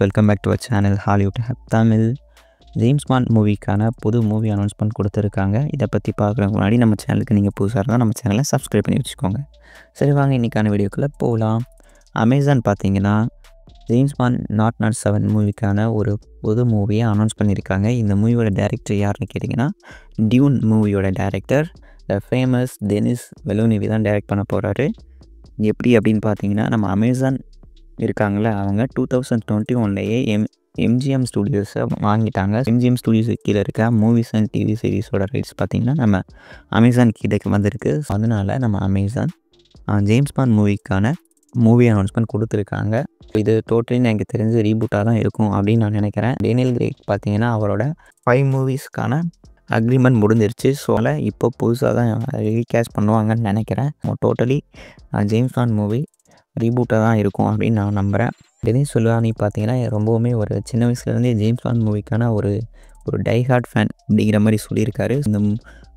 Welcome back to our channel Hollywood hub Tamil. James Bond மூவிக்கான புது movie announcement கொடுத்துருக்காங்க. இதை பற்றி பார்க்குறதுக்கு முன்னாடி நம்ம சேனலுக்கு நீங்கள் புதுசாக இருந்தால் நம்ம சேனலை சப்ஸ்கிரைப் பண்ணி வச்சுக்கோங்க. சரி வாங்க இன்றைக்கான வீடியோக்குள்ளே போகலாம். அமேசான் பார்த்தீங்கன்னா ஜேம்ஸ் பாண்ட் 007 மூவிக்கான ஒரு புது மூவியை அனௌன்ஸ் பண்ணியிருக்காங்க. இந்த மூவியோட டைரக்டர் யாருன்னு கேட்டிங்கன்னா டியூன் மூவியோட டைரக்டர் த ஃபேமஸ் டெனிஸ் வில்லேவ்னேவ் தான் டைரக்ட் பண்ண போகிறாரு. எப்படி அப்படின்னு பார்த்தீங்கன்னா நம்ம அமேசான் இருக்காங்களே அவங்க 2021லேயே எம்ஜிஎம் ஸ்டூடியோஸை வாங்கிட்டாங்க. எம்ஜிஎம் ஸ்டூடியோஸு கீழே இருக்க மூவிஸ் அண்ட் டிவி சீரிஸோட ரைட்ஸ் பார்த்திங்கன்னா நம்ம அமேசான் கீழே வந்திருக்கு. அதனால் நம்ம அமேசான் ஜேம்ஸ் பாண்ட் மூவிக்கான மூவி அனௌன்ஸ்மெண்ட் கொடுத்துருக்காங்க. இது டோட்டலி எனக்கு தெரிஞ்சு ரீபூட்டாக தான் இருக்கும் அப்படின்னு நான் நினைக்கிறேன். டேனியல் கிரேக் பார்த்திங்கன்னா அவரோட 5 மூவிஸ்க்கான அக்ரிமெண்ட் முடிஞ்சிருச்சு. ஸோ அதில் இப்போ புதுசாக தான் ரீகேஸ்ட் பண்ணுவாங்கன்னு நினைக்கிறேன். டோட்டலி ஜேம்ஸ் பாண்ட் மூவி ரீபூட்டாக தான் இருக்கும் அப்படின்னு நான் நம்புகிறேன். டெனிஸ் வில்லேவ்னேவ் பார்த்தீங்கன்னா ரொம்பவுமே ஒரு சின்ன வயசுலேருந்தே ஜேம்ஸ் பாண்ட் மூவிக்கான ஒரு டை ஹார்ட் ஃபேன் அப்படிங்கிற மாதிரி சொல்லியிருக்காரு. இந்த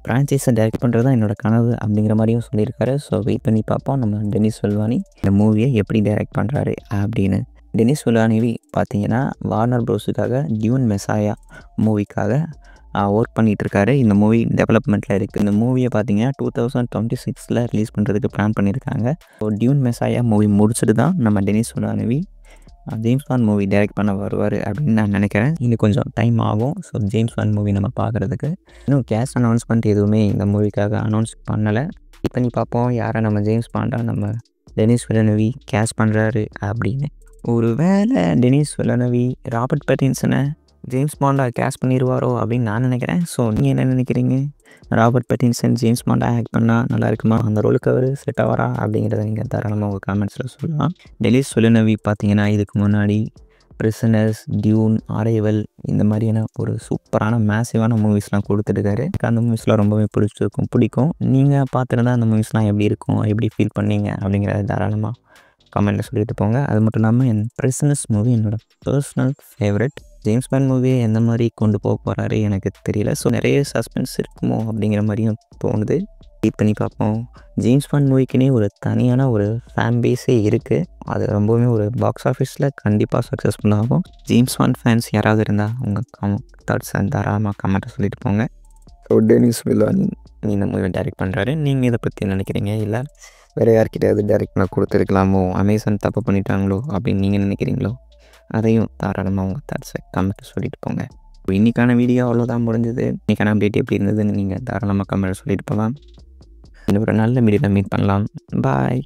ஃப்ரான்ச்சைஸை டைரக்ட் பண்ணுறது தான் என்னோடய கனவு அப்படிங்கிற மாதிரியும் சொல்லியிருக்காரு. ஸோ வெயிட் பண்ணி பார்ப்போம் நம்ம டெனிஸ் வில்லேவ்னேவ் இந்த மூவியை எப்படி டைரக்ட் பண்ணுறாரு அப்படின்னு. டெனிஸ் வில்லேவ்னேவ் பார்த்தீங்கன்னா வார்னர் ப்ரோஸுக்காக டியூன் மெசாயா மூவிக்காக ஒர்க் பண்ணிகிட்ருக்காரு. இந்த மூவி டெவலப்மெண்ட்டில் இருக்குது. இந்த மூவியை பார்த்தீங்கன்னா 2026 ரிலீஸ் பண்ணுறதுக்கு பிளான் பண்ணியிருக்காங்க. ஸோ டியூன் மெசாயா மூவி முடிச்சுட்டு தான் நம்ம Denis Villeneuve James Bond movie direct பண்ண வருவார் அப்படின்னு நான் நினைக்கிறேன். இன்னும் கொஞ்சம் டைம் ஆகும். ஸோ ஜேம்ஸ் பாண்ட் மூவி நம்ம பார்க்குறதுக்கு இன்னும் கேஸ்ட் அனௌன்ஸ்மெண்ட் எதுவுமே இந்த மூவிக்காக அனௌன்ஸ் பண்ணலை. வெயிட் பண்ணி பார்ப்போம் யாரை நம்ம ஜேம்ஸ் பாண்டாக நம்ம டெனிஸ் வில்லேவ்னேவ் கேஸ்ட் பண்ணுறாரு அப்படின்னு. ஒரு வேளை டெனிஸ் வில்லேவ்னேவ் ராபர்ட் பேட்டின்சனை ஜேம்ஸ் பாண்டாக கேஸ்ட் பண்ணிடுவாரோ அப்படின்னு நான் நினைக்கிறேன். ஸோ நீங்கள் என்ன நினைக்கிறீங்க? ராபர்ட் பேட்டின்சன் ஜேம்ஸ் பாண்டாக ஆக்ட் பண்ணால் நல்லா இருக்குமா? அந்த ரோலுக்கு அவர் செட் ஆவாரா அப்படிங்கிறத நீங்கள் தாராளமாக உங்கள் கமெண்ட்ஸில் சொல்லலாம். டெனிஸ் வில்லேவ்னேவ் பார்த்தீங்கன்னா இதுக்கு முன்னாடி பிரிசனர்ஸ், டியூன், அரைவல் இந்த மாதிரியான ஒரு சூப்பரான மேசிவான மூவிஸ்லாம் கொடுத்துருக்காரு. அந்த மூவிஸ்லாம் ரொம்பவே பிடிக்கும். நீங்கள் பார்த்துருந்தா அந்த மூவிஸ்லாம் எப்படி இருக்கும், எப்படி ஃபீல் பண்ணீங்க அப்படிங்கிறத தாராளமாக கமெண்ட்டில் சொல்லிட்டு போங்க. அது மட்டும் இல்லாமல் என் பிரிசனர்ஸ் மூவி என்னோடய பர்சனல் ஃபேவரட். ஜேம்ஸ் பாண்ட் மூவியை எந்த மாதிரி கொண்டு போக போகிறாரு எனக்கு தெரியல. ஸோ நிறைய சஸ்பென்ஸ் இருக்குமோ அப்படிங்கிற மாதிரியும் தோணுது. வெயிட் பண்ணி பார்ப்போம். ஜேம்ஸ் பாண்ட் மூவிக்குனே ஒரு தனியான ஒரு ஃபேன் பேஸே இருக்குது. அது ரொம்பவுமே ஒரு பாக்ஸ் ஆஃபீஸில் கண்டிப்பாக சக்ஸஸ்ஃபுல்லாகும். ஜேம்ஸ் பாண்ட் ஃபேன்ஸ் யாராவது இருந்தால் உங்கள் தாட்ஸை தாராளமாக கமெண்ட்டை சொல்லிட்டு போங்க. ஸோ டெனிஸ் வில்லேவ்னேவ் இந்த மூவியை டைரக்ட் பண்ணுறாரு. நீங்கள் இதை பற்றி நினைக்கிறீங்க? இல்லை வேறு யார்கிட்டையாவது டைரக்ட் பண்ண கொடுத்துருக்கலாமோ, அமேசான் தப்பு பண்ணிட்டாங்களோ அப்படின்னு நீங்கள் நினைக்கிறீங்களோ? அதையும் தாராளமாக உங்கள் தாட்ஸை கமெண்ட்டை சொல்லிட்டு போங்க. இன்றைக்கான வீடியோ அவ்வளோதான் முடிஞ்சது. இன்றைக்கான அப்டேட் எப்படி இருந்ததுன்னு நீங்கள் தாராளமாக கமெண்ட்டை சொல்லிட்டு போகலாம். இன்னொரு நல்ல வீடியோவில் மீட் பண்ணலாம். பாய்.